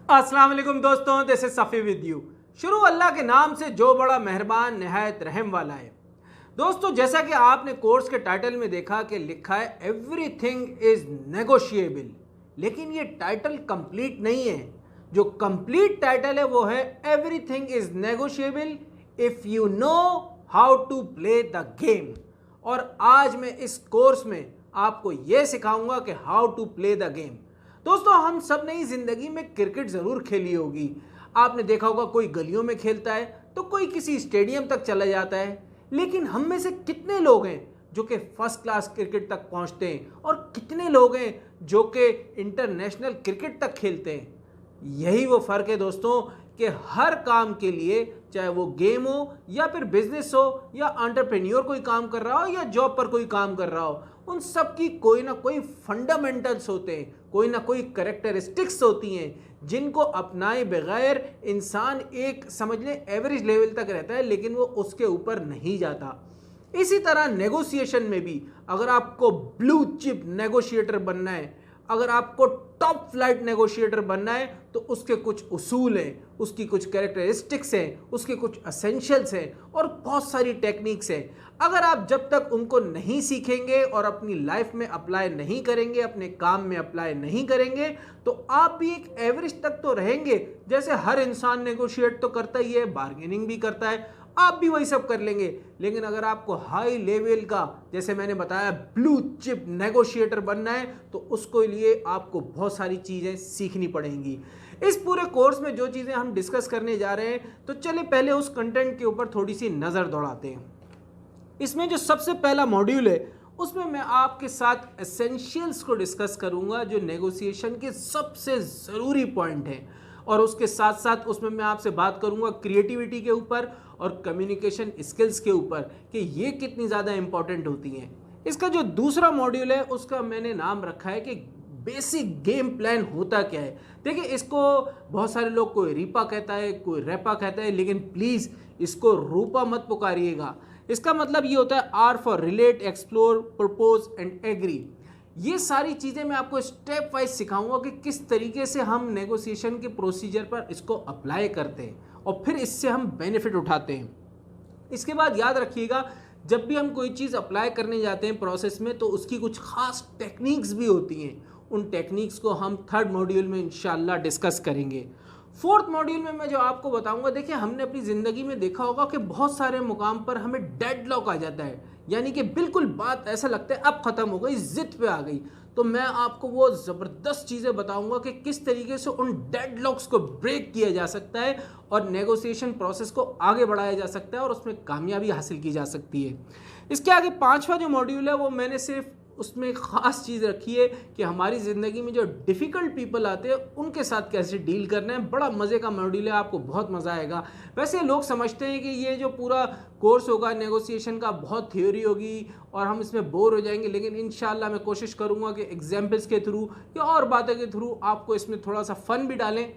अस्सलाम वालेकुम दोस्तों, this is Safi with you. शुरू अल्लाह के नाम से जो बड़ा मेहरबान नहायत रहम वाला है। दोस्तों, जैसा कि आपने कोर्स के टाइटल में देखा कि लिखा है एवरीथिंग इज नेगोशिएबल, लेकिन ये टाइटल कंप्लीट नहीं है। जो कंप्लीट टाइटल है वो है everything is negotiable if you know how to play the game. और आज मैं इस कोर्स में आपको ये सिखाऊंगा कि how to play the game. दोस्तों, हम सब ने जिंदगी में क्रिकेट जरूर खेली होगी। आपने देखा होगा कोई गलियों में खेलता है तो कोई किसी स्टेडियम तक चला जाता है, लेकिन हम में से कितने लोग हैं जो कि फर्स्ट क्लास क्रिकेट तक पहुंचते हैं और कितने लोग हैं जो कि इंटरनेशनल क्रिकेट तक खेलते हैं। यही वो फ़र्क है दोस्तों कि हर काम के लिए, चाहे वो गेम हो या फिर बिजनेस हो या एंटरप्रेन्योर कोई काम कर रहा हो या जॉब पर कोई काम कर रहा हो, उन सब की कोई ना कोई फंडामेंटल्स होते हैं, कोई ना कोई कैरेक्टरिस्टिक्स होती हैं जिनको अपनाए बगैर इंसान एक समझ लें एवरेज लेवल तक रहता है, लेकिन वो उसके ऊपर नहीं जाता। इसी तरह नेगोशिएशन में भी अगर आपको ब्लू चिप नेगोशिएटर बनना है, अगर आपको टॉप फ्लाइट नेगोशिएटर बनना है, तो उसके कुछ उसूल हैं, उसकी कुछ कैरेक्टरिस्टिक्स हैं, उसके कुछ एसेंशियल्स हैं और बहुत सारी टेक्निक्स हैं। अगर आप जब तक उनको नहीं सीखेंगे और अपनी लाइफ में अप्लाई नहीं करेंगे, अपने काम में अप्लाई नहीं करेंगे, तो आप भी एक एवरेज तक तो रहेंगे। जैसे हर इंसान नेगोशिएट तो करता ही है, बार्गेनिंग भी करता है, आप भी वही सब कर लेंगे। लेकिन अगर आपको हाई लेवल का, जैसे मैंने बताया, ब्लू चिप नेगोशिएटर बनना है, तो उसके लिए आपको बहुत सारी चीज़ें सीखनी पड़ेंगी। इस पूरे कोर्स में जो चीज़ें हम डिस्कस करने जा रहे हैं, तो चलिए पहले उस कंटेंट के ऊपर थोड़ी सी नज़र दौड़ाते हैं। इसमें जो सबसे पहला मॉड्यूल है उसमें मैं आपके साथ एसेंशियल्स को डिस्कस करूंगा, जो नेगोशिएशन के सबसे ज़रूरी पॉइंट हैं। और उसके साथ साथ उसमें मैं आपसे बात करूंगा क्रिएटिविटी के ऊपर और कम्युनिकेशन स्किल्स के ऊपर कि ये कितनी ज़्यादा इंपॉर्टेंट होती हैं। इसका जो दूसरा मॉड्यूल है उसका मैंने नाम रखा है कि बेसिक गेम प्लान होता क्या है। देखिए, इसको बहुत सारे लोग, कोई रीपा कहता है, कोई रैपा कहता है, लेकिन प्लीज़ इसको रूपा मत पुकारिएगा। इसका मतलब ये होता है R for relate, explore, propose and agree. ये सारी चीज़ें मैं आपको स्टेप वाइज सिखाऊंगा कि किस तरीके से हम नेगोशिएशन के प्रोसीजर पर इसको अप्लाई करते हैं और फिर इससे हम बेनिफिट उठाते हैं। इसके बाद याद रखिएगा, जब भी हम कोई चीज़ अप्लाई करने जाते हैं प्रोसेस में, तो उसकी कुछ खास टेक्निक्स भी होती हैं। उन टेक्निक्स को हम थर्ड मॉड्यूल में इंशाल्लाह डिस्कस करेंगे। फोर्थ मॉड्यूल में मैं जो आपको बताऊंगा, देखिए हमने अपनी ज़िंदगी में देखा होगा कि बहुत सारे मुकाम पर हमें डेडलॉक आ जाता है, यानी कि बिल्कुल बात ऐसा लगता है अब ख़त्म हो गई, ज़िद पे आ गई। तो मैं आपको वो ज़बरदस्त चीज़ें बताऊंगा कि किस तरीके से उन डेडलॉक्स को ब्रेक किया जा सकता है और नेगोशिएशन प्रोसेस को आगे बढ़ाया जा सकता है और उसमें कामयाबी हासिल की जा सकती है। इसके आगे पांचवा जो मॉड्यूल है वो मैंने सिर्फ उसमें ख़ास चीज़ रखी है कि हमारी ज़िंदगी में जो डिफ़िकल्ट पीपल आते हैं उनके साथ कैसे डील करना है। बड़ा मज़े का मॉड्यूल है, आपको बहुत मज़ा आएगा। वैसे लोग समझते हैं कि ये जो पूरा कोर्स होगा नेगोशिएशन का, बहुत थ्योरी होगी और हम इसमें बोर हो जाएंगे, लेकिन इंशाल्लाह मैं कोशिश करूँगा कि एग्जाम्पल्स के थ्रू या और बातों के थ्रू आपको इसमें थोड़ा सा फ़न भी डालें,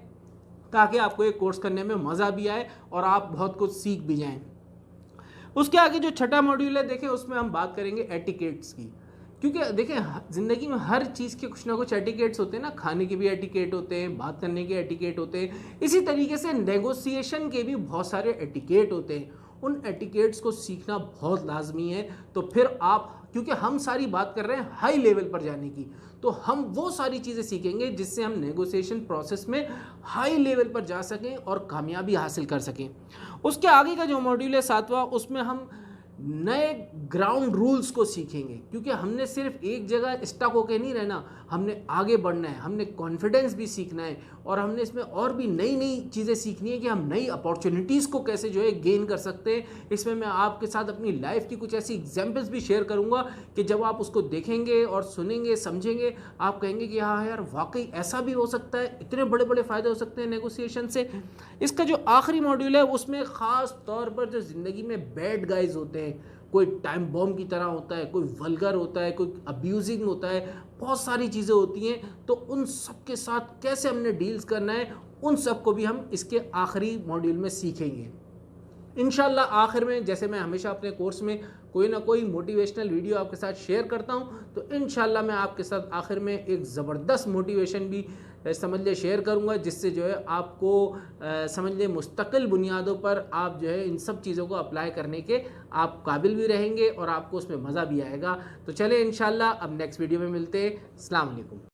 ताकि आपको ये कोर्स करने में मज़ा भी आए और आप बहुत कुछ सीख भी जाएँ। उसके आगे जो छठा मॉड्यूल है, देखें उसमें हम बात करेंगे एटिकेट्स की, क्योंकि देखें ज़िंदगी में हर चीज़ के कुछ ना कुछ एटिकेट्स होते हैं ना। खाने के भी एटिकेट होते हैं, बात करने के एटिकेट होते हैं, इसी तरीके से नेगोशिएशन के भी बहुत सारे एटिकेट होते हैं। उन एटिकेट्स को सीखना बहुत लाजमी है। तो फिर आप, क्योंकि हम सारी बात कर रहे हैं हाई लेवल पर जाने की, तो हम वो सारी चीज़ें सीखेंगे जिससे हम नेगोशिएशन प्रोसेस में हाई लेवल पर जा सकें और कामयाबी हासिल कर सकें। उसके आगे का जो मॉड्यूल है सातवां, उसमें हम नए ग्राउंड रूल्स को सीखेंगे, क्योंकि हमने सिर्फ एक जगह स्टक होकर नहीं रहना, हमने आगे बढ़ना है, हमने कॉन्फिडेंस भी सीखना है और हमने इसमें और भी नई नई चीज़ें सीखनी है कि हम नई अपॉर्चुनिटीज़ को कैसे जो है गेन कर सकते हैं। इसमें मैं आपके साथ अपनी लाइफ की कुछ ऐसी एग्जांपल्स भी शेयर करूंगा कि जब आप उसको देखेंगे और सुनेंगे, समझेंगे, आप कहेंगे कि हाँ यार, वाकई ऐसा भी हो सकता है, इतने बड़े बड़े फ़ायदे हो सकते हैं नेगोशिएशन से। इसका जो आखिरी मॉड्यूल है उसमें ख़ास तौर पर जो ज़िंदगी में बैड गाइज होते हैं, कोई टाइम बॉम्ब की तरह होता है, कोई वल्गर होता है, कोई अब्यूजिंग होता है, बहुत सारी चीज़ें होती हैं, तो उन सब के साथ कैसे हमने डील्स करना है, उन सब को भी हम इसके आखिरी मॉड्यूल में सीखेंगे इंशाल्लाह। आखिर में, जैसे मैं हमेशा अपने कोर्स में कोई ना कोई मोटिवेशनल वीडियो आपके साथ शेयर करता हूं, तो इंशाल्लाह मैं आपके साथ आखिर में एक ज़बरदस्त मोटिवेशन भी समझ लिए शेयर करूँगा, जिससे जो है आपको समझ लिए मुस्तकिल बुनियादों पर आप जो है इन सब चीज़ों को अप्लाई करने के आप काबिल भी रहेंगे और आपको उसमें मज़ा भी आएगा। तो चले इंशाल्लाह अब नेक्स्ट वीडियो में मिलते हैं। अस्सलाम वालेकुम।